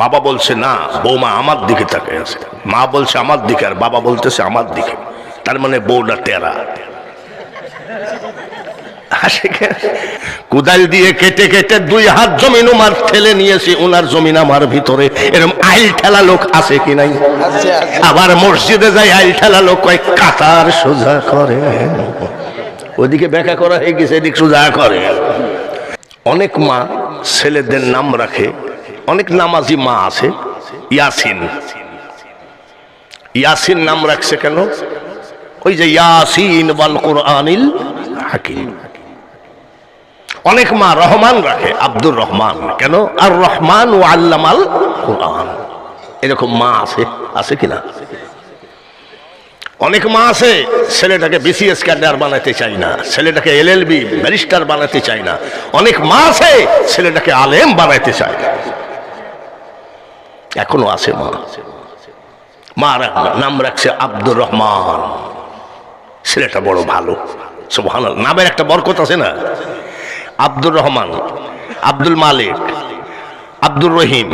বাবা বলছে না, বৌমা আমার দিকে তাকিয়ে আছে। মা বলছে আমার দিকে, আর বাবা বলতেছে আমার দিকে। তার মানে বউটা টেরা। কোদাল দিয়ে কেটে কেটে 2 হাত জমিন উমার ঠেলে নিয়েছি, ওনার জমিন আমার ভিতরে। এরকম আইল ঠেলা লোক আছে কি নাই? আবার মসজিদে যাই আইল ঠেলা লোক কয় কাতার সোজা করে, ওদিকে ব্যাখ্যা করা হয়ে গেছে, এদিক সোজা করে। অনেক মা ছেলেদের নাম রাখে, অনেক নামাজি মা আছে ইয়াসিন। ইয়াসিন নাম রাখছে কেন? ওই যে ইয়াসিন ওয়াল কুরআনিল হাকিম। অনেক মা রহমান রাখে, আব্দুর রহমান। কেন? আর রহমান ও আল্লামাল কুরআন। এরকম মা আছে, আছে কিনা? অনেক মা আছে ছেলেটাকে বিসিএস ক্যাডার বানাতে চাই না, ছেলেটাকে এলএলবি ব্যারিস্টার বানাতে চাই না। অনেক মা আছে ছেলেটাকে আলেম বানাতে চায়। এখনো আছে মা। মা নাম রাখছে আব্দুর রহমান। ছেলেটা বড় ভালো, সুবহানাল্লাহ। নামের একটা বরকত আছে না? আব্দুর রহমান, আব্দুল মালিক, আব্দুর রহিম,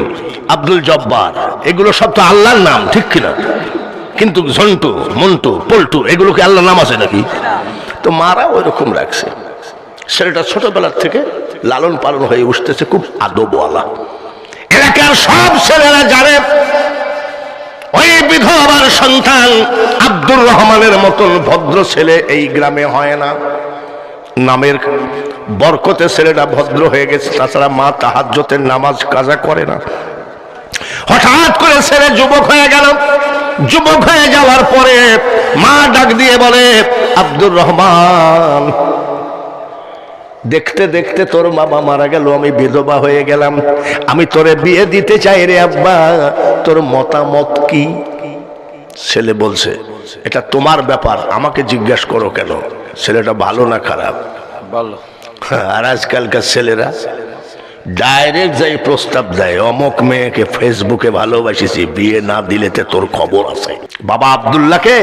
আব্দুল জব্বার, এগুলো সব তো আল্লাহর নাম, ঠিক কিনা? কিন্তু ঝন্টু, মন্টু, পল্টু, এগুলো কি আল্লাহর নাম আছে নাকি? তো মারা ওই রকম রাখছে। ছেলেটা ছোটবেলার থেকে লালন পালন হয়ে উঠতেছে, খুব আদবওয়ালা। এলাকার সব ছেলেরা জানে ওই বিধবার সন্তান আব্দুর রহমানের মতন ভদ্র ছেলে এই গ্রামে হয় না। নামের বরকতে ছেলেটা ভদ্র হয়ে গেছে। তাছাড়া মা তাহাজ্জুদের নামাজ কাজা করে না। হঠাৎ করে ছেলে যুবক হয়ে গেল। যুবক হয়ে যাওয়ার পরে মা ডাক দিয়ে বলে, আব্দুর রহমান, দেখতে দেখতে তোর বাবা মারা গেল, আমি বিধবা হয়ে গেলাম, আমি তোরে বিয়ে দিতে চাই রে আব্বা, তোর মতামত কি? ছেলে বলছে, এটা তোমার ব্যাপার, আমাকে জিজ্ঞাসা করো কেন? ছেলেটা ভালো না খারাপ? ভালো। আর আজকালকার ছেলেরা ডাইরেক্ট যাই প্রস্তাব দেয়, অমুক মেয়েকে ফেসবুকে ভালোবাসিছি, বিয়ে না দিলে তোর খবর আছে। বাবা আব্দুল্লাহকে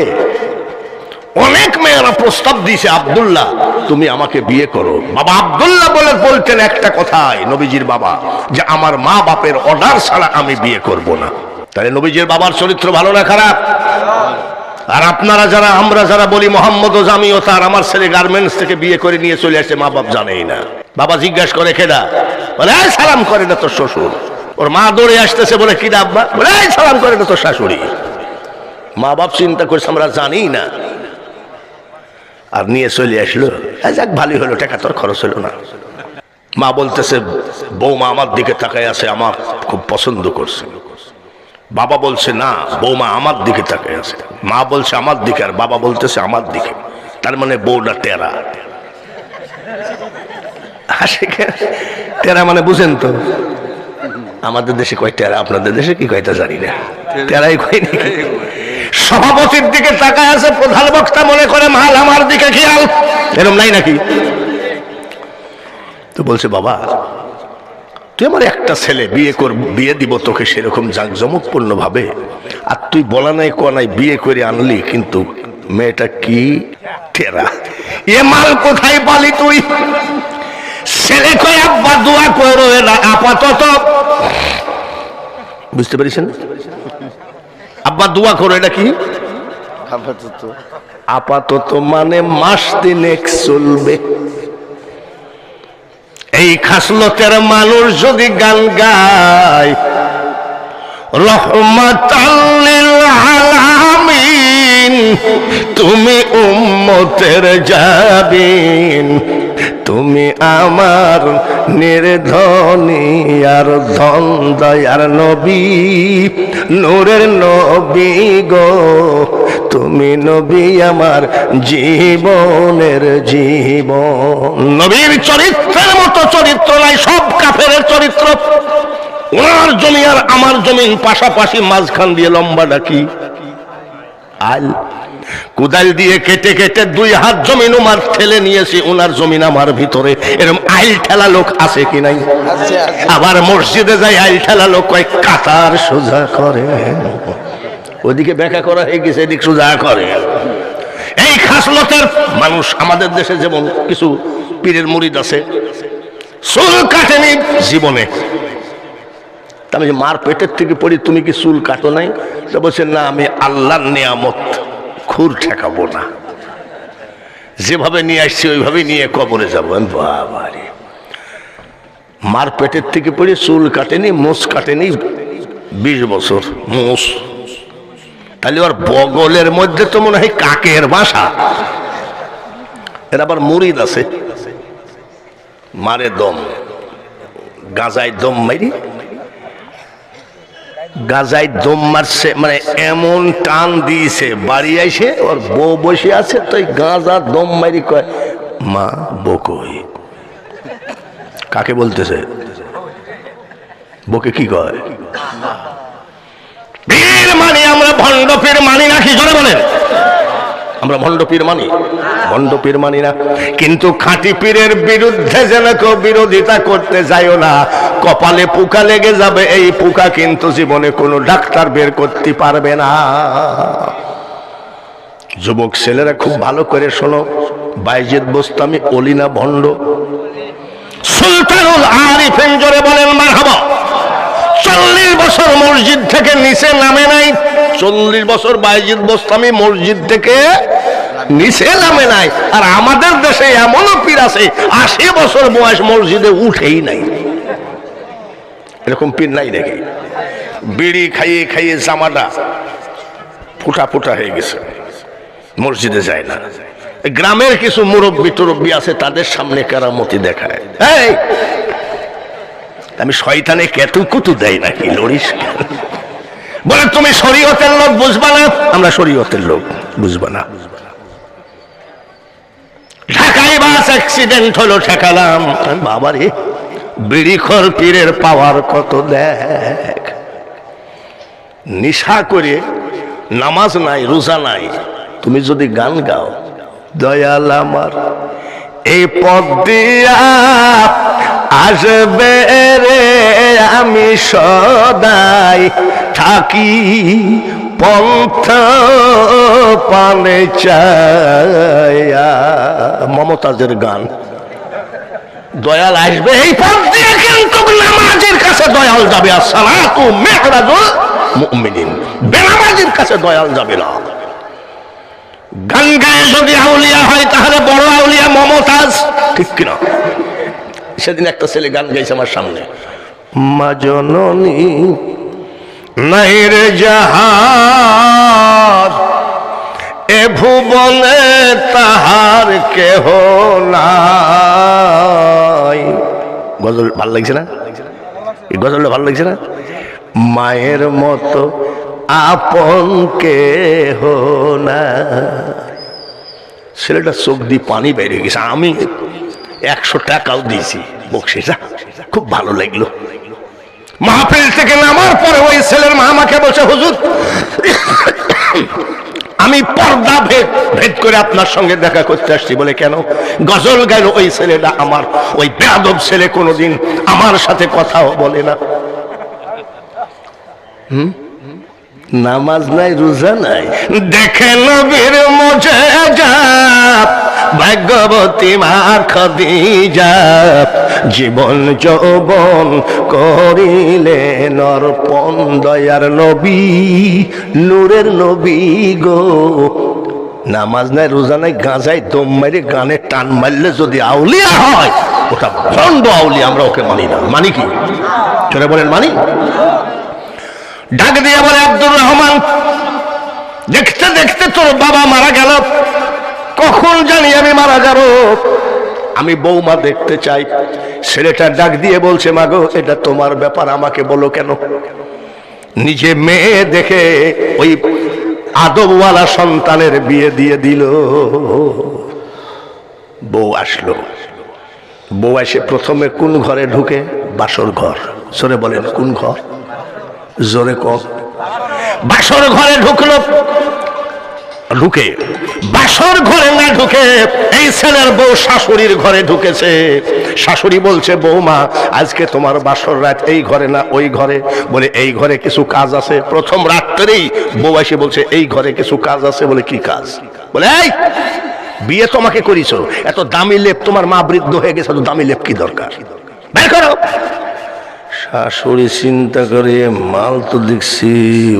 অনেক মেয়েরা প্রস্তাব দিয়েছে, আব্দুল্লাহ তুমি আমাকে বিয়ে করো। বাবা আব্দুল্লাহ বলতেন একটা কথাই, নবীজির বাবা, যে আমার মা বাপের অর্ডার ছাড়া আমি বিয়ে করব না। তাহলে নবীজির বাবার চরিত্র ভালো না খারাপ? আর আপনারা যারা, আমরা যারা বলি মোহাম্মদ ও জামিও, তার আমার ছেলে গার্মেন্টস থেকে বিয়ে করে নিয়ে চলে আসে, মা বাপ জানেই না। বাবা জিজ্ঞাসা করে কেডা? বলে সালাম করে না তোর শ্বশুর। ওর মা দৌড়ে আসতেছে, বলে কিডা আব্বা? বলে সালাম করে না তোর শাশুড়ি। মা বাপ চিন্তা করছে আমরা জানি না, আর নিয়ে চলে আসলো। যাক ভালোই হলো, টাকা তোর খরচ হলো না। মা বলতেছে, বৌমা আমার দিকে তাকায় আছে, আমার খুব পছন্দ করছে। বাবা বলছে না, বৌমা আমার দিকে তাকায় আছে। মা বলছে আমার দিকে, আর বাবা বলতেছে আমার দিকে। তার মানে বউটা টেরা। টেরা মানে বুঝেন তো? আমাদের দেশে কয় টেরা, আপনাদের দেশে কি কয়টা জানি না। টেরাই কয় নাকি? সভাপতির দিকে তাকায় আছে, প্রধান বক্তা মনে করে মাল আমার দিকে খেয়াল, এরকম নাই নাকি? তো বলছে, বাবা তুই আমার একটা ছেলে বিয়ে দিব তোকে সেরকম জাঁকজমকপূর্ণ ভাবে, আর তুই বলা নাই কোয়া নাই বিয়ে করে আনলি, কিন্তু মেয়েটা কি টেরা। এ মাল কোথায় পালি তুই? ছেলে কয় আব্বা দোয়া করো না আপাতত। বুঝতে পারিছেন? আব্বা দোয়া করো, এটা কি আপাতত? আপাতত মানে মাস দিনেক চলবে। এই খাসলতের মানুষ যদি গান গায়, রহমাতাল লিল আলামিন, তুমি উম্মতের জাবিন, তুমি আমার নির্ধনী আর ধন দয়ার নবী, নূরের নবী গো, তুমি নবী আমার জীবনের জীবন। নবীর চরিত্রের মতো চরিত্র নাই, সব কাফেরের চরিত্র। ওনার জমি আর আমার জমিন পাশাপাশি, মাঝখান দিয়ে লম্বা ডাকি আল। কোদাল দিয়ে কেটে কেটে 2 হাত জমিন উমার ঠেলে নিয়েছি, ওনার জমিন আমার ভিতরে। এরকম আইল ঠেলা লোক আছে কি নাই? আবার মসজিদে যাই আইল ঠেলা লোক কয় কাতার সোজা করে, ওদিকে ব্যাখ্যা করা হয়ে গেছে, এদিক সোজা করে। এই খাসলতের মানুষ আমাদের দেশে, যেমন কিছু পীরের মুরিদ আছে, চুল কাটেনি জীবনে, আমি যে মার পেটের থেকে পড়ি তুমি কি চুল কাটো নাই? তো বলছে না, আমি আল্লাহর নিয়ামত খুর ঠেকাবো না, যেভাবে নিয়ে আসছি ওইভাবে নিয়ে কবরে যাবো। বাবা রে, মার পেটের থেকে পড়ে চুল কাটেনি, মোষ কাটেনি 20 বছর মোষ। তাহলে ওর বগলের মধ্যে তো মনে হয় কাকের বাসা। এর আবার মুরিদ আছে, মারে দম, গাজায় দম মারি, গাজায় দম মারছে, মানে এমন টান দিয়েছে, বাড়ি আইসে ওর বউ বসে আছে, তো গাঁজা দম মারি কয় মা বকই। কাকে বলতেছে? বকে কি কয়? পীর মানি আমরা, ভণ্ড পীর মানি না। কি জোরে বলেন? আমরা ভণ্ড পীর মানি? ভণ্ড পীর মানি না, কিন্তু খাঁটি পীরের বিরুদ্ধে যেন কেউ বিরোধিতা করতে যাইও না। কপালে পোকা লেগে যাবে, এই পোকা কিন্তু জীবনে কোনো ডাক্তার বের করতে পারবে না। যুবক ছেলেরা খুব ভালো করে শোনো, বাইজিদ বোস্তামি ওলি না ভণ্ড? সুলতানুল আরিফিন জোরে বলেন মারহাবা। 40 বছর মসজিদ থেকে নিচে নামে নাই। 40 বছর বাইজিদ বোস্তামি মসজিদ থেকে নিচে নামে নাই। আর আমাদের দেশে এমনও পীর আছে 80 বছর বয়স মসজিদে উঠেই নাই। এরকম পীর নাই নাকি? বিড়ি খাইয়ে খাইয়ে জামাটা ফুটা ফুটা হয়ে গেছে, মসজিদে যায় না। গ্রামের কিছু মুরব্বী টুরব্বী আছে, তাদের সামনে কেরামতি দেখায়। এই আমি শয়তানে কেতু কুতু দেয় নাকি, লড়িস? বলে তুমি শরীয়তের লোক, বুঝবা না? আমরা শরীয়তের লোক, বুঝবা না। ঢাকায় বাস অ্যাক্সিডেন্ট হলো, ঠেকালাম। বাবা রে, বিড়িখোর পীরের পাওয়ার কত দেখ। নিশা করে নামাজ নাই, রোজা নাই, তুমি যদি গান গাও, দয়াল আমার এই পথ দিয়া আসবে রে, আমি সদাই থাকি পন্থ পানে চায়া। মমতাজের গান। দয়াল আসবে এই পথ দিয়ে, কিন্তু নামাজের কাছে দয়াল যাবে। আসসালাতু মিহরাজুল মুমিনিন, বেনামাজের কাছে দয়াল যাবে না। গান গায়ে যদি আউলিয়া হয়, তাহলে বড় আউলিয়া মমতাজ, ঠিক কিনা? সেদিন একটা ছেলে গান গাইছে আমার সামনে, মা জননী নাই রে যাহার, এ ভুবনে তাহার কেহ নাই। গজল ভালো লাগছে না? এই গজলটা ভালো লাগছে না? মায়ের মতো আপন কেহ না। ছেলেটা চোখ দিয়ে পানি বেড়ে গেছে। আমি 100 টাকাও দিয়েছি বকশিসা, খুব ভালো লাগলো। মাহফিল থেকে নামার পরে ওই ছেলের মা আমাকে বলছে, হুজুর আমি পর্দা ভেদ করে আপনার সঙ্গে দেখা করতে আসছি। বলে কেন? গজল গেল ওই ছেলেটা, আমার ওই বেয়াদব ছেলে কোনোদিন আমার সাথে কথাও বলে না। নামাজ নাই, রোজা নাই, দেখে নবীর মুজিজা, ভাগ্যবতী মা খাদিজা, জীবন যৌবন করিলেন অর্পণ, দয়ার নবী, নূরের নবী গো। নামাজ নাই, রোজা নাই, গাঁজায় দম মারি, গানে টান মারলে যদি আউলিয়া হয়, ওটা ভণ্ড আউলিয়া, আমরা ওকে মানি না। মানি কি? চলে বলেন মানি। ডাক দিয়ে বলে, আব্দুর রহমান, দেখতে দেখতে তোর বাবা মারা গেল, কখন জানি আমি মারা যাব, আমি বৌমা দেখতে চাই। ছেলেটা ডাক দিয়ে বলছে, মা গো, এটা তোমার ব্যাপার, আমাকে বলো কেন? নিজে মেয়ে দেখে ওই আদবওয়ালা সন্তানের বিয়ে দিয়ে দিল। বউ আসলো, বউ এসে প্রথমে কোন ঘরে ঢুকে? বাসর ঘর। জোরে বলেন, কোন ঘর? জোরে কম। বাসর ঘরে ঢুকলো। ঢুকে বাসর ঘরে না ঢুকে এই ছেলের বউ শাশুড়ির ঘরে ঢুকেছে। শাশুড়ি বলছে, বৌমা, আজকে তোমার বাসর রাত এই ঘরে না ওই ঘরে? বলে এই ঘরে কিছু কাজ আছে। প্রথম রাত্রেই বউ এসে বলছে, এই ঘরে কিছু কাজ আছে। বলে কি কাজ? বলে এই বিয়ে তোমাকে করিস, এত দামি লেপ, তোমার মা বৃদ্ধ হয়ে গেছে, এত দামি লেপ কি দরকার? বের করো। শাশুড়ি চিন্তা করে মাল তো দেখছি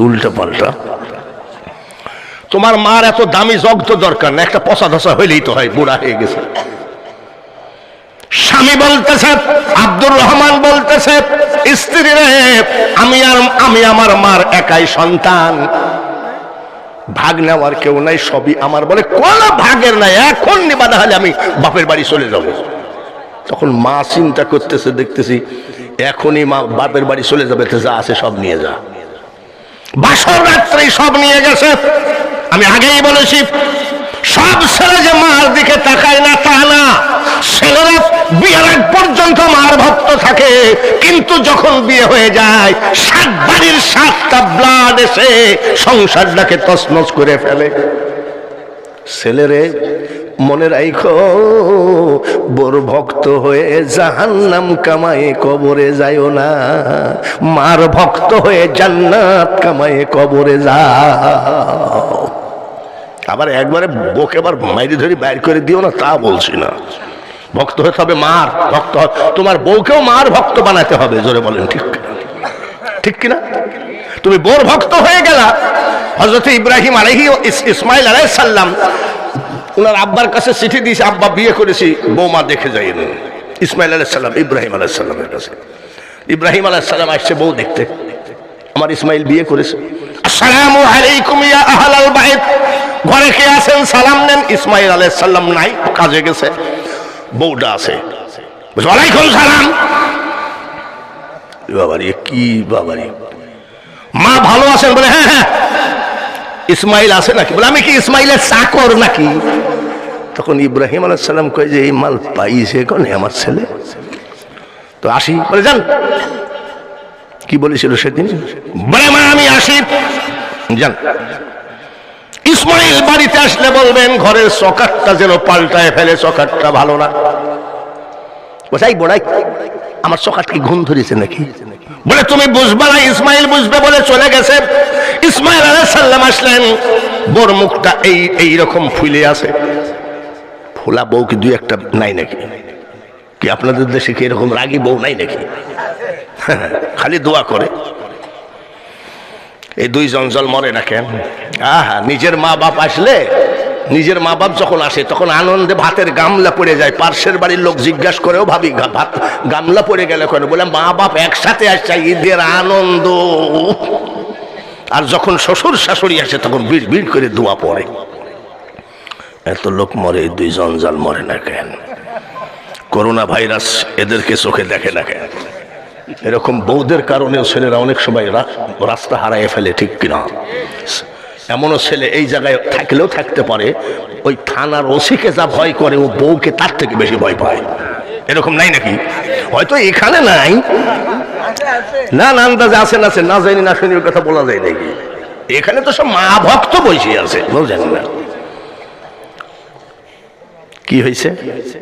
উল্টা পাল্টা। তোমার মার এত দামি জগ তো দরকার না, একটা পচা ধসা হইলেই তো হয়, বুড়া হয়ে গেছে। স্বামী বলতেছে, আব্দুর রহমান বলতেছে, স্ত্রী রে আমি আমার মার একাই সন্তান, ভাগ নেওয়ার কেউ নাই, সবই আমার। বলে কোন ভাগের নাই, এখন নিবাদা হলে আমি বাপের বাড়ি চলে যাব। তখন মা চিন্তা করতেছে, দেখতেছি এখনই মা বাপের বাড়ি চলে যাবে, যা আছে সব নিয়ে যা। বাসর রাত্রে সব নিয়ে গেছে। আমি আগেই বলেছি, সব ছেলে যে মার দিকে তাকায় না তা না, ছেলেরা বিয়ের আগ পর্যন্ত মার ভক্ত থাকে, কিন্তু যখন বিয়ে হয়ে যায় 7 বাড়ির 7টা ব্লাড এসে সংসারটাকে তছনছ করে ফেলে। ছেলেরে মনে রাখো, বড় ভক্ত হয়ে জাহান্নাম কামায়ে কবরে যায়ও না, মার ভক্ত হয়ে জান্নাত কামায়ে কবরে যাও। আবার একবারে বকে আবার মাইরি ধরি বাইর করে দিও না, তা বলছি না। ভক্ত হতে হবে মার ভক্ত। তোমার বউকেও মার ভক্ত বানাতে হবে, জোরে বলেন ঠিক ঠিক কিনা? তুমি বউর ভক্ত হয়ে গেলা। হযরত ইব্রাহিম ইসমাইল আলাইহিস সালাম ওনার আব্বার কাছে চিঠি দিয়েছে, আব্বা বিয়ে করেছি, বৌমা দেখে যাই। ইসমাইল আলাইহিস সালাম ইব্রাহিম আলাইহিস সালামের কাছে, ইব্রাহিম আলাইহিস সালাম আসছে বউ দেখতে, আমার ইসমাইল বিয়ে করেছে। আসসালামু আলাইকুম ইয়া আহলাল বাইত, ঘরে কে আছেন সালাম নেন। ইসমাইল আলাইহিস সালাম নাই, কাজে গেছে, বউটা আছে। ওয়ালাইকুম সালাম। বাবারি কি বাবারি, মা ভালো আছেন? বলে হ্যাঁ হ্যাঁ। ইসমাইল আছে নাকি? বলে আমি কি ইসমাইলের চাকর নাকি? তখন ইব্রাহিম আলাইহিস সালাম কয় যে এই মাল পাইছে কোন আমার ছেলে, তো আসি। বলে যান। কি বলেছিল সেদিন? বলে মা আমি আসি, যান। ইসমাইল বাড়িতে আসলে বলবেন ঘরের চকাটটা যেন পাল্টায় ফেলে, চকাটটা ভালো না। বসাই বড়াই আমার চকাট কি ঘুম ধরেছে নাকি? বলে তুমি বুঝবা না, ইসমাইল বুঝবে বলে চলে গেছে। ইসমাইল আলাইহিস সালাম আসলেন, বড় মুখটা এই রকম ফুলে আছে। ফোলা বউ কি দুই একটা নাই নাকি? কি আপনাদের দেশে কি এরকম রাগী বউ নাই নাকি? খালি দোয়া করে। এই দুই জঞ্জল মরে না কেন? আহা, নিজের মা বাপ আসলে, নিজের মা বাপ যখন আসে তখন আনন্দে ভাতের গামলা পড়ে যায়। পার্শ্বের বাড়ির লোক জিজ্ঞাসা করেও ভাবি ভাত গামলা পড়ে গেলে কেন? বলে মা বাপ একসাথে আসছে, ঈদের আনন্দ। আর যখন শ্বশুর শাশুড়ি আসে তখন বিড় বিড় করে দোয়া পড়ে। এত লোক মরে, এই দুই জঞ্জাল মরে না কেন? করোনা ভাইরাস এদেরকে চোখে দেখে না কেন? এরকম বউদের কারণেও ছেলেরা অনেক সময় রাস্তা হারায় ফেলে, ঠিক কিনা? এমনও ছেলে এই জায়গায় থাকলেও থাকতে পারে, ওই থানার ওসিকে যা ভয় করে ও বউকে তার থেকে বেশি ভয় পায়। এরকম নাই নাকি? হয়তো এখানে নাই, না না আন্দাজে আছে, না আছে, না জানি না শুনি, কথা বলা যায় নাকি? এখানে তো সব মা ভক্ত বসে আছে, বুঝলেন না? কি হয়েছে?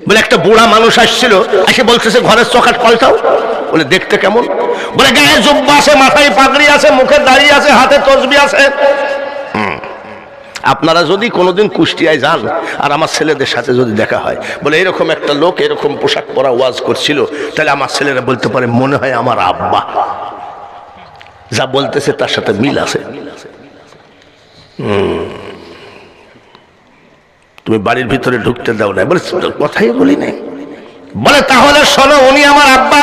বলে একটা বুড়া মানুষ আসছিল, এসে বলতেছে ঘরের চকাট পাল্টাও। বলে দেখতে কেমন? বলে গায়ে জুব্বা আছে, মাথায় পাগড়ি আছে, মুখে দাড়ি আছে, হাতে তসবি আছে। আপনারা যদি কোনোদিন কুষ্টিয়ায় যান আর আমার ছেলেদের সাথে যদি দেখা হয়, বলে এরকম একটা লোক এরকম পোশাক পরা ওয়াজ করছিল, তাহলে আমার ছেলেরা বলতে পারে মনে হয় আমার আব্বা, যা বলতেছে তার সাথে মিল আছে। তুমি বাড়ির ভিতরে ঢুকতে দাও না। বলে কথাই বলি নাই। বলে তাহলে শোনো, উনি আমার আব্বা,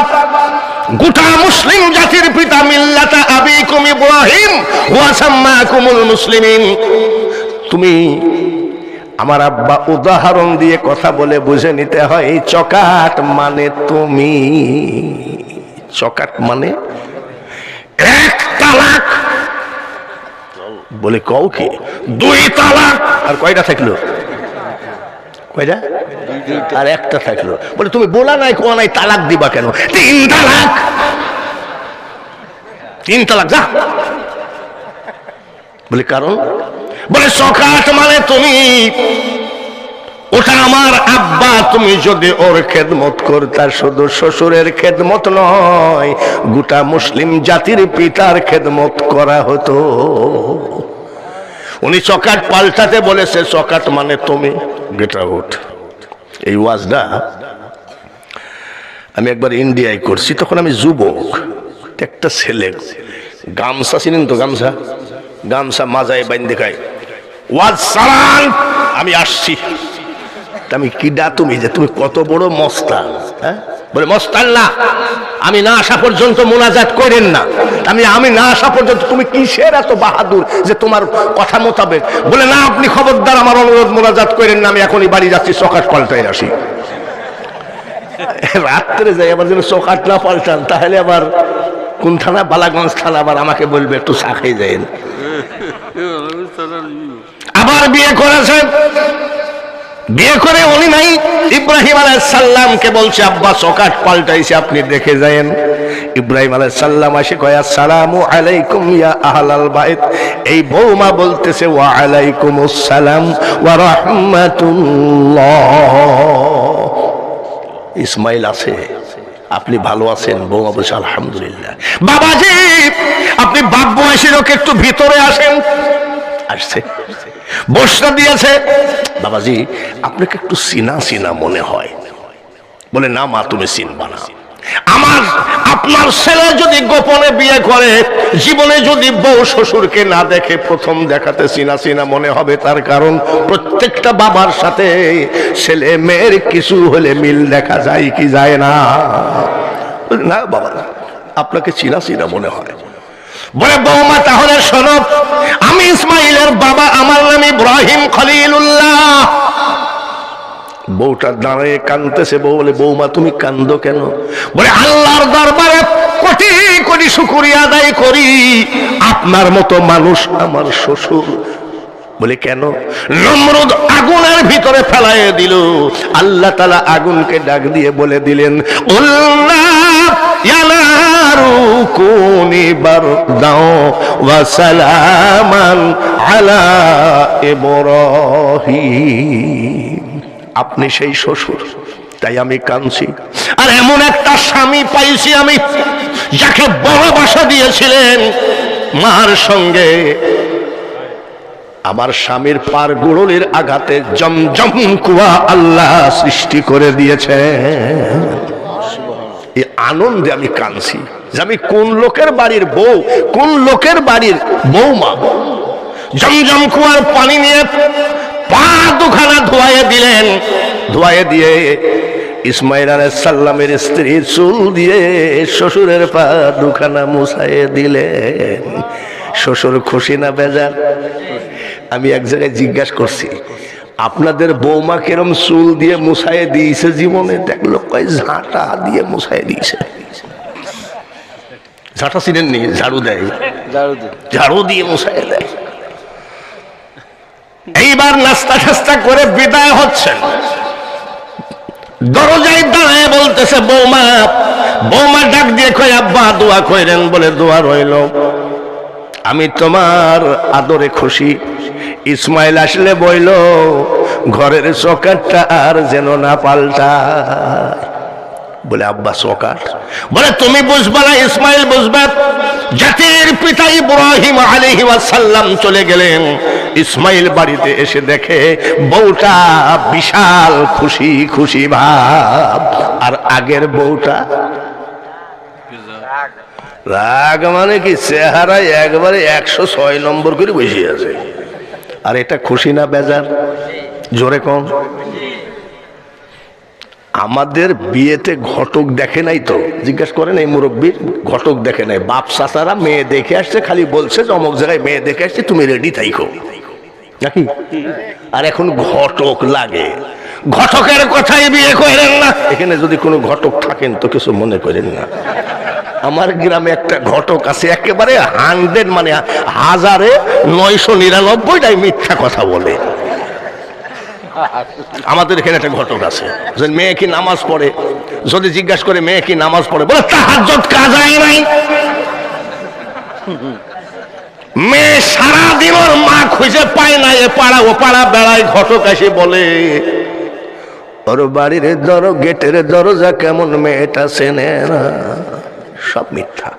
গোটা মুসলিম জাতির পিতা, মিল্লাতা আবিকুম ইব্রাহিম ওয়া সাম্মাকুমুল মুসলিমিন। তুমি আমার আব্বা, উদাহরণ দিয়ে কথা বলে বুঝে নিতে হয়। চকাট মানে তুমি, চকাট মানে 1 তালাক। বলে কও কি? 2 তালাক। আর কয়টা থাকলো? কয়টা? আর একটা থাকলো। বলে তুমি বলা নাই কোয়া নাই, তালাক দিবা কেন? 3 তালাক। 3 তালাক যা। বলে কারণ? বলে চকাট মানে তুমি, ওটা আমার আব্বা। তুমি যদি ওর খেদমত করতা, শুধু শ্বশুরের খেদমত নয়, গোটা মুসলিম জাতির পিতার খেদমত করা হতো। উনি চকাট পাল্টাতে বলেছে, চকাট মানে তুমি, গেট আউট। এই ওয়াজটা আমি একবার ইন্ডিয়ায় করছি, তখন আমি যুবক। প্রত্যেকটা ছেলে গামছা চিনেন তো, গামছা গামছা মাজায় বাইন্ধে খায়, ওয়াজ সালান আমি আসছি। আমি কিডা তুমি, যে তুমি কত বড় মস্তান? হ্যাঁ বলে মস্তান না, আমি না আসা পর্যন্ত মোনাজাত করেন না। আমি না আসা পর্যন্ত তুমি কিসের এত বাহাদুর যে তোমার কথা মোতাবেক? বলে না, আপনি খবরদার আমার অনুরোধ মোনাজাত করেন না, আমি এখনই বাড়ি যাচ্ছি, চকাট পাল্টাই আসি। রাত্রে যাই আবার যেন চকাট না পাল্টান, তাহলে আবার কোন থানা, বালাগঞ্জ থানা, আবার আমাকে বলবে একটু চা খেয়ে যাই। আবার বিয়ে করেছেন, বিয়ে করে উনি নাই, ইব্রাহিম আলাইহিস সালামকে বলছে আব্বা চকাট পাল্টাইছে, আপনি দেখে যায়েন। ইব্রাহিম আলাইহিস সালাম আসে কয় আসসালামু আলাইকুম ইয়া আহলাল বাইত। এই বৌমা বলতেছে ওয়া আলাইকুমুস সালাম ওয়া রাহমাতুল্লাহ। ইসমাইল আছে, আপনি ভালো আছেন? বৌমা বলছে আলহামদুলিল্লাহ। বাবাজি আপনি বাপ বয়সের ওকে একটু ভিতরে আসেন। আসছে, বসটা দিয়েছে। বাবাজি আপনাকে একটু চিনা চিনা মনে হয়। বলে না মা, তুমি চিনবা না। আপনার ছেলে যদি গোপনে বিয়ে করে, জীবনে যদি বউ শ্বশুরকে না দেখে, প্রথম দেখাতে চিনা চিনা মনে হবে। তার কারণ প্রত্যেকটা বাবার সাথে ছেলে মেয়ের কিছু হলে মিল দেখা যায় কি যায় না? না বাবা, আপনাকে চিনা চিনা মনে হয়। বলে বৌমা তাহলে শোনো, আমি ইসমাইলের বাবা, আমার নাম ইব্রাহিম খলিলুল্লাহ। বউটা দাঁড়িয়ে কাঁদতেছে। বউ বলে বৌমা তুমি কান্দো কেন? বলে আল্লাহর দরবারে কোটি কোটি শুকরিয়া আদায় করি, আপনার মতো মানুষ আমার শ্বশুর। বলে কেন? নমরুদ আগুনের ভিতরে ফেলাইয়ে দিল, আল্লাহ তাআলা আগুনকে ডাক দিয়ে বলে দিলেন কুনি বারদাও ওয়া সালামান আলা ইব্রাহিম। আপনি সেই শ্বশুর, তাই আমি কাঁদছি। আর এমন একটা স্বামী পাইছি আমি, যাকে ভালোবাসা দিয়েছিলেন মার সঙ্গে। আমার স্বামীর পার গুড়লির আঘাতে জমজম কুয়া আল্লাহ সৃষ্টি করে দিয়েছে। এই আনন্দে আমি কাঁদছি যে আমি কোন লোকের বাড়ির বউ, কোন লোকের বাড়ির বৌমা। জমজম কুয়ার পানি নিয়ে পা দুখানা ধোয়াইয়ে দিলেন। ধোয়াইয়ে দিয়ে ইসমাইল আলাইহিস সালামের স্ত্রী চুল দিয়ে শ্বশুরের পা দুখানা মুছাইয়ে দিলেন। শ্বশুর খুশি না বেজার? আমি এক জায়গায় জিজ্ঞাসা করছি, আপনাদের বৌমা কেরম চুল দিয়ে মুছাইয়ে দিয়েছে জীবনে? দেখলো কয় ঝাঁটা দিয়ে মুছাইয়ে দিয়েছে। ঝাঁটা চিনেননি? ঝাড়ু দেয়, ঝাড়ু দিয়ে মুছাইয়ে দেয়। এইবার নাস্তা টাস্তা করে বিদায় হচ্ছেন, দরজায় দাঁড়ায় বলতেছে বৌমা। বৌমা ডাক দিয়ে কয় আব্বা দোয়া কইরেন। বলে দোয়া রইল, আমি তোমার আদরে খুশি। ইসমাইল আসলে বইল ঘরের চকাটটা আর যেন না পাল্টায়। বলে আব্বা চকাট? বলে তুমি বুঝবা না, ইসমাইল বুঝবে। জাতির পিতা ইব্রাহিম আলাইহিস সালাম চলে গেলেন, ইসমাইল বাড়িতে এসে দেখে বউটা বিশাল খুশি খুশি ভাব, আর আগের বউটা রাগ। মানে কি চেহারায় একবারে 106 নম্বর করে বসে আছে। আর এটা খুশি না বেজার? জোরে কম। আমাদের বিয়েতে ঘটক দেখে নাই তো? জিজ্ঞাসা করেন এই মুরব্বীর, ঘটক দেখে নাই। বাপ চাচারা মেয়ে দেখে আসছে, খালি বলছে যে অমুক জায়গায় মেয়ে দেখে আসছে, তুমি রেডি থাইকো নাকি? আর এখন ঘটক লাগে। ঘটকের কথাই বিয়ে করেন না। এখানে যদি কোনো ঘটক থাকেন তো কিছু মনে করেন না। আমার গ্রামে একটা ঘটক আছে, একেবারে 100 মানে 1999টাই মিথ্যা কথা বলে। আমাদের এখানে একটা ঘটক আছে, যে মেয়ে কি নামাজ পড়ে, যদি জিজ্ঞাসা করে মেয়ে কি নামাজ পড়ে, বলে তাহাজ্জুদ কাজাই নাই। মেয়ে সারাদিন ওর মা খুঁজে পায় না, এ পাড়া ও পাড়া বেড়ায়। ঘটক এসে বলে ওর বাড়ির গেটের দরজা কেমন, মেয়েটা চেনে না। সব মিথ্যা।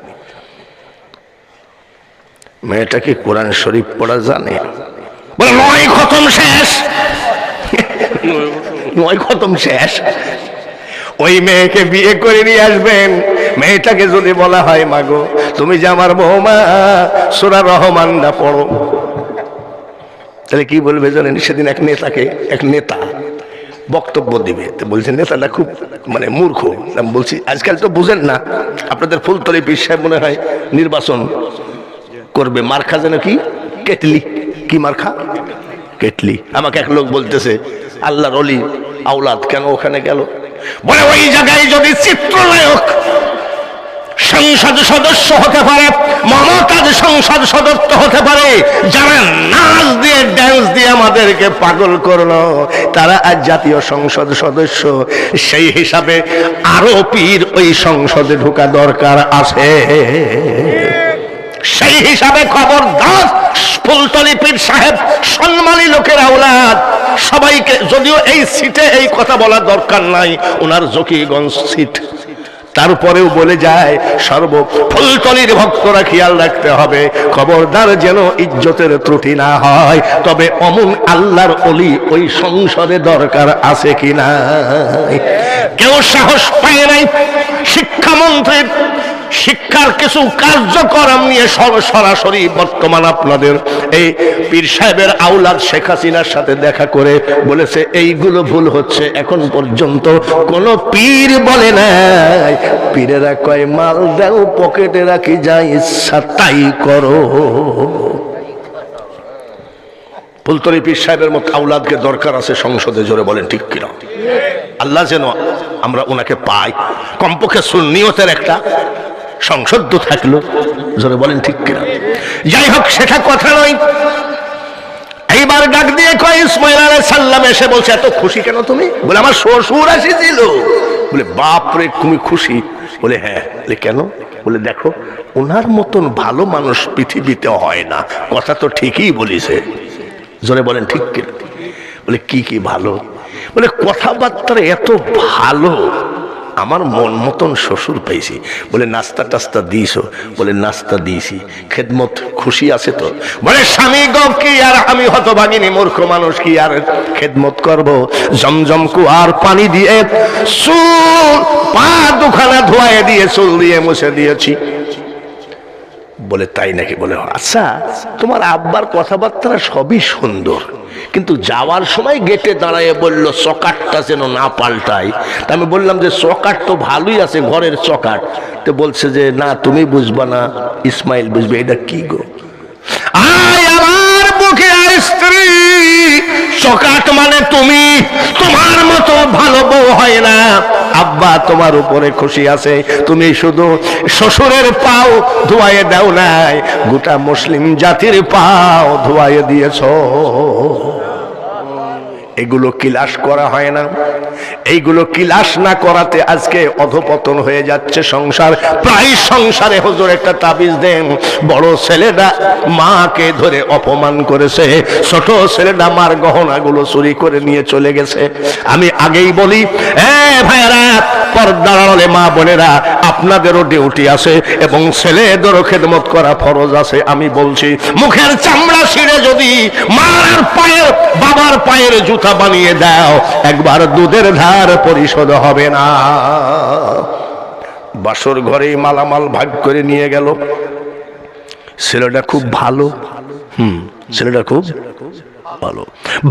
মেয়েটা কি কোরআন শরীফ পড়া জানে? বলে 9 খতম শেষ। 9 খতম শেষ। ওই মেয়েকে বিয়ে করে নিয়ে আসবেন, মেয়েটাকে যদি বলা হয় মাগো তুমি যে আমার বৌমা, সূরা রহমানটা পড়ো, তাহলে কি বলবে জানেন? সেদিন এক নেতা বক্তব্য দিবে, তো বলছে নেতাটা খুব মানে মূর্খ। আমি বলছি আজকাল তো বুঝেন না, আপনাদের ফুলতলি পীর সাহেব মনে হয় নির্বাচন করবে, মার্কা যেন কি কেটলি, কি মার্কা কেটলি। আমাকে এক লোক বলতেছে আল্লাহর ওলি আওলাদ কেন ওখানে গেল? বলে ওই জায়গায় যদি চিত্রনায়ক সংসদ সদস্য হতে পারে, মমতাজ সংসদ সদস্য হতে পারে, যারা নাচ দিয়ে ড্যান্স দিয়ে আমাদেরকে পাগল করলো, তারা আজ জাতীয় সংসদ সদস্য। সেই হিসাবে আরো পীর ওই সংসদে ঢোকা দরকার আছে। সেই হিসাবে খবরদার, ফুলতলি পীর সাহেব সম্মানী লোকের আওলাদ, সবাইকে, যদিও এই সিটে এই কথা বলার দরকার নাই, ওনার জকিগঞ্জ সিট, তারপরেও বলে যায় সর্ব ফুলতলির ভক্তরা খেয়াল রাখতে হবে, খবরদার যেন ইজ্জতের ত্রুটি না হয়। তবে অমন আল্লাহর ওলি ওই সংসদে দরকার আছে কিনা? কেউ সাহস পায় নাই শিক্ষামন্ত্রীর শিক্ষার কিছু কার্যক্রম নিয়ে সরাসরি বর্তমান আপনাদের এই পীর সাহেবের আওলাদ শেখ হাসিনার সাথে দেখা করে বলেছে এইগুলো ভুল হচ্ছে। এখন পর্যন্ত কোন পীর বলে নাই, পীরেরা কয় মাল দাও পকেটে রাখি, যা ইচ্ছা তাই করো। ফুলতলি পীর সাহেবের মতো আওলাদকে দরকার আছে সংসদে, জোরে বলেন ঠিক কিনা? আল্লাহ যেন আমরা ওনাকে পাই, কমপক্ষে সুন্নিয়তের একটা সংসদ থাকলো, জোরে বলেন ঠিক কিনা? যাই হোক, সেটা কথা নয়। এইবার ডাক দিয়ে কয় ইসমাইল আলাইহিস সালাম এসে বলছে এত খুশি কেন তুমি? বলে আমার শ্বশুর আসিছিল। বলে বাপরে তুমি খুশি? বলে হ্যাঁ। বলে কেন? বলে দেখো ওনার মতন ভালো মানুষ পৃথিবীতে হয় না। কথা তো ঠিকই বলিছে, জোরে বলেন ঠিক কিনা? বলে কি কি ভালো? বলে কথাবার্তা এত ভালো, আমার মন মতন শ্বশুর পাইছি। বলে নাস্তা টাস্তা দিয়েছো? বলে নাস্তা দিয়েছি। খেদমত খুশি আছে তো? বলে স্বামী গো কি আর আমি হতভাগিনী মূর্খ মানুষ কি আর খেদমত করব? জমজম কুয়ার পানি দিয়ে চুল পা দুখানা ধোয়ায় দিয়ে চুল দিয়ে মুছে দিয়েছি। বলে তাই নাকি? বলে আচ্ছা তোমার আব্বার কথাবার্তা সবই সুন্দর, কিন্তু যাওয়ার সময় গেটে দাঁড়ায় বললো চকাটটা যেন না পাল্টাই। তা আমি বললাম যে চকাট তো ভালোই আছে, ঘরের চকাট। তো বলছে যে না তুমি বুঝবা না, ইসমাইল বুঝবে। এটা কি গো? আয় আমার বুকে স্ত্রী, চকাট মানে তুমি, তোমার মতো ভালো বউ হয় না। আব্বা তোমার উপরে খুশি আছে, তুমি শুধু শ্বশুরের পাও ধোয়াইয়ে দাও নাই, গোটা মুসলিম জাতির পাও ধোয়াইয়ে দিয়েছ। এগুলো কিলাস করা হয় না। এইগুলো কিলাস না করাতে আজকে অধপতন হয়ে যাচ্ছে সংসার। প্রায় সংসারে হুজুর একটা তাবিজ দেন, বড় ছেলেটা মাকে ধরে অপমান করেছে, ছোট ছেলেটা মার গহনাগুলো চুরি করে নিয়ে চলে গেছে। আমি আগেই বলি ভাইরা, পর্দার আড়ালে মা বোনেরা আপনাদেরও ডিউটি আছে এবং ছেলেদেরও খেদমত করা ফরজ আছে। আমি বলছি মুখের চামড়া ছিঁড়ে যদি মার পায়ের বাবার পায়ের জুতা বানিয়ে দাও, একবার দুধের ধার পরিশোধ হবে না। বাসর ঘরে মালামাল ভাগ করে নিয়ে গেল। ছেলেটা খুব ভালো, ছেলেটা খুব ভালো।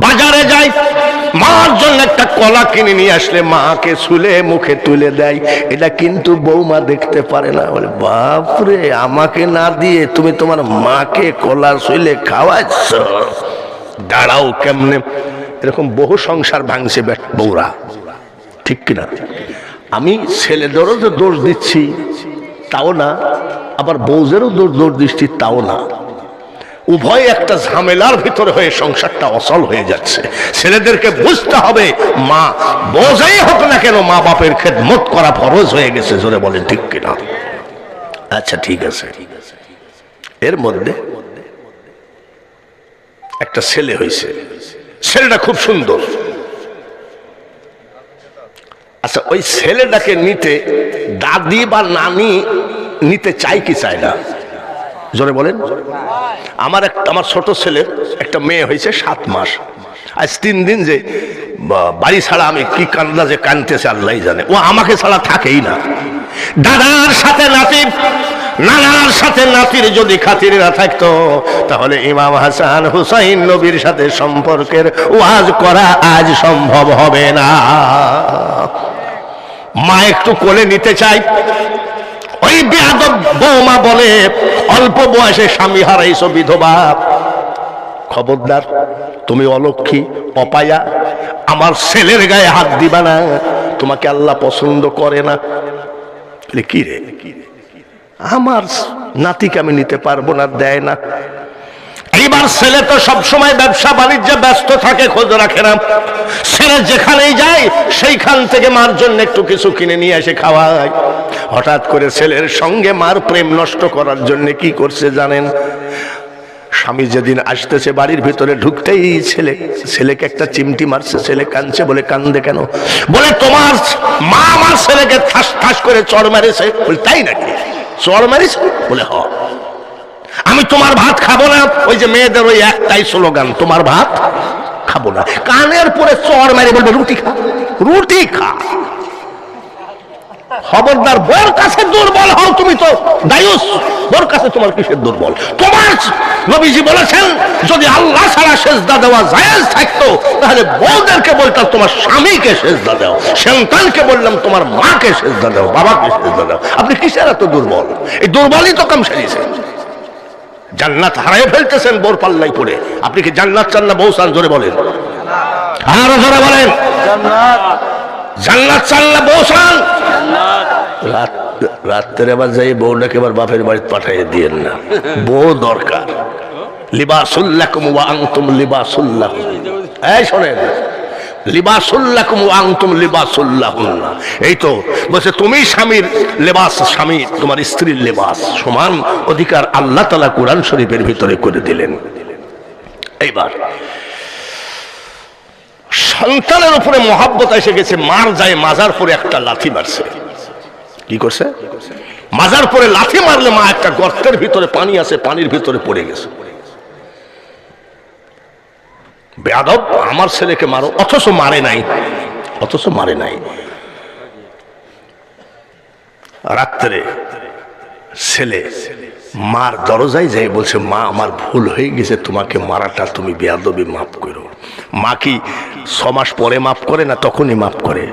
বাজারে যাই, মার জন্য একটা কলা কিনে নিয়ে আসলে মাকে ছুলে মুখে তুলে দেয়। এটা কিন্তু বৌমা দেখতে পারে না। বলে বাপরে, আমাকে না দিয়ে তুমি তোমার মাকে কলা ছুলে খাওয়াচ্ছ, দাঁড়াও কেমনে? এরকম বহু সংসার ভাঙছে বৌরা, ঠিক কিনা? আমি ছেলেদেরও তো দোষ দিচ্ছি তাও না, আবার বউদেরও দোষ দিচ্ছি তাও না। উভয় একটা ঝামেলার ভিতরে হয়ে সংসারটা অচল হয়ে যাচ্ছে। ছেলেদেরকে বুঝতে হবে মা বোঝাই হোক না কেন, মা বাপের খেদমত করা ফরজ হয়ে গেছে। জোরে বলেন ঠিক কিনা? আচ্ছা ঠিক আছে। এর মধ্যে একটা ছেলে হয়েছে, ছেলেটা খুব সুন্দর। আচ্ছা ওই ছেলেটাকে নিতে দাদি বা নানি নিতে চাই কি চায় না? জোরে বলেন। আমার ছোট ছেলের একটা মেয়ে হয়েছে 7 মাস। আজ 3 দিন যে বাড়ি ছাড়া আমি কি কান্না যে কানতেছে আল্লাহ জানে। ও আমাকে ছাড়া থাকেই না। দাদার সাথে নাতি, নানার সাথে নাতির যদি খাতির না থাকতো তাহলে ইমাম হাসান হুসাইন নবীর সাথে সম্পর্কের ওয়াজ করা আজ সম্ভব হবে না। মা একটু কোলে নিতে চাই, ওই বেয়াদব বৌমা বলে অল্প বয়সে স্বামী হারাইছো, বিধবা, খবরদার তুমি অলক্ষী অপায়া, আমার ছেলের গায়ে হাত দিবা না, তোমাকে আল্লাহ পছন্দ করে না। কি রে, আমার নাতিকে আমি নিতে পারবো না, দেয় না। এইবার ছেলে তো সবসময় ব্যবসা বাণিজ্যে ব্যস্ত থাকে, খোঁজ রাখে না। ছেলে যেখানেই যায় সেইখান থেকে মার জন্য একটু কিছু কিনে নিয়ে এসে খাওয়ায়। হঠাৎ করে ছেলের সঙ্গে মার প্রেম নষ্ট করার জন্য কি করছে জানেন? স্বামী যেদিন আসতেছে বাড়ির ভিতরে ঢুকতেই ছেলেকে একটা চিমটি মারছে। ছেলে কাঁদছে, বলে কান্দে কেন? বলে তোমার মা আমার ছেলেকে ঠাস ঠাস করে চড় মারেছে। বলে তাই নাকি, চড় মারিছে? বলে হ। আমি তোমার ভাত খাবো না। ওই যে মেয়েদের ওই একটাই স্লোগান, তোমার ভাত খাবো না। কানের পরে চড় মারি বলবে রুটি খা, রুটি খা। খবরদার, বোর কাছে দুর্বল হও তুমি তো দায়ুস, বোর কাছে তোমার কিসের দুর্বল? তোমার নবীজি বলেছেন যদি আল্লাহ ছাড়া সেজদা দেওয়া জায়েজ থাকতো তাহলে বউদেরকে বলতাম তোমার স্বামীকে সেজদা দাও, সন্তানকে বললাম তোমার মাকে সেজদা দাও, বাবাকে সেজদা দাও। আপনি কিসের এত দুর্বল? এই দুর্বলই তো কাম সেরেছে। জান্নাত হারাই ফেলতেছেন বোর পাল্লাই পড়ে। আপনি কি জান্নাত চান না বউ চান? জোরে বলেন, আরো জোরে বলেন। জান্নাত চান না বউ চান? রাত্রে আবার যাই বউটাকে আবার বাপের বাড়িতে পাঠিয়ে দিয়েন না, বউ দরকার। লিবাসুল্লাকুম ওয়া আনতুম লিবাসুল্লাহুম। এই শোনেন, লিবাসুল্লাকুম ওয়া আনতুম লিবাসুল্লাহুম। এই তো বলছে তুমি স্বামীর লেবাস, স্বামী তোমার স্ত্রীর লেবাস। সমান অধিকার আল্লাহ তাআলা কোরআন শরীফের ভিতরে করে দিলেন। এইবার সন্তানের উপরে মহাব্বত এসে গেছে, মার যায় মাজার পরে একটা লাথি মারছে। কি করছে? মাজার পরে লাথি মারলে মা একটা গর্তের ভিতরে পানি আছে, পানির ভিতরে পড়ে গেছে। বেয়াদব, আমার ছেলেকে মারো, অথচ মারে নাই, অথচ মারে নাই। রাত্রে ছেলে মার দরজায় যাই বলছে, মা আমার ভুল হয়ে গেছে, তোমাকে মারাটা তুমি বেয়াদবি মাফ করো। মা কি 6 মাস পরে মাফ করে না তখনই মাফ করে?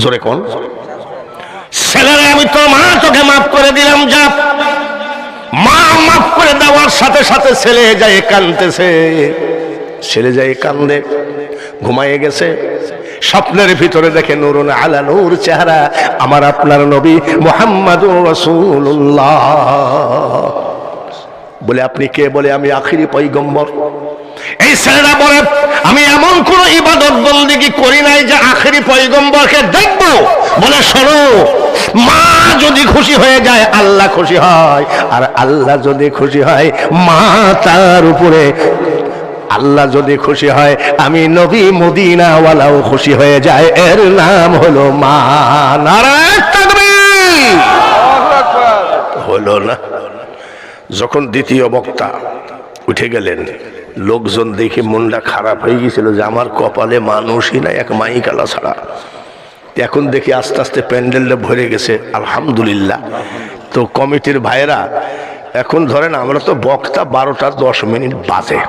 জোরে কোন? ছেলেরা আমি তো মা তোকে মাফ করে দিলাম, যা। মা মাফ করে দেওয়ার সাথে সাথে ছেলে যায় কাঁদতেছে, ছেলে যায় কান্দে। ঘুমাইয়ে গেছে, স্বপ্নের ভিতরে দেখে নূরুন আলা নূর চেহারা, আমার আপনার নবী মুহাম্মাদুর রাসূলুল্লাহ। বলে আপনি কে? বলে আমি আখিরি পয়গম্বর। এই ছেলেরা বলে আমি এমন কোন ইবাদত বন্দেগী করি নাই যে আখিরি পয়গম্বরকে দেখবো। বলে শোনো, মা যদি খুশি হয়ে যায় আল্লাহ খুশি হয়, আর আল্লাহ যদি খুশি হয় মা তার উপরে, আল্লাহ যদি খুশি হয় আমি নবী মদিনাওয়ালাও খুশি হয়ে যায়। এর নাম হলো মা। নারায়ে তাকবীর। হলো না? যখন দ্বিতীয় বক্তা উঠে গেলেন, লোকজন দেখে মনটা খারাপ হয়ে গেছিল যে আমার কপালে মানুষই না, এক মাইকালা ছাড়া। এখন দেখি আস্তে আস্তে প্যান্ডেলটা ভরে গেছে, আলহামদুলিল্লাহ। তো কমিটির ভাইরা এখন ধরেন আমরা তো বক্তা 12টা 10 মিনিট বাজে,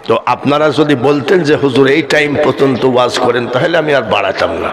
তো আপনারা যদি বলতেন যে হুজুর এই টাইম পর্যন্ত ওয়াজ করেন তাহলে আমি আর বাড়াতাম না।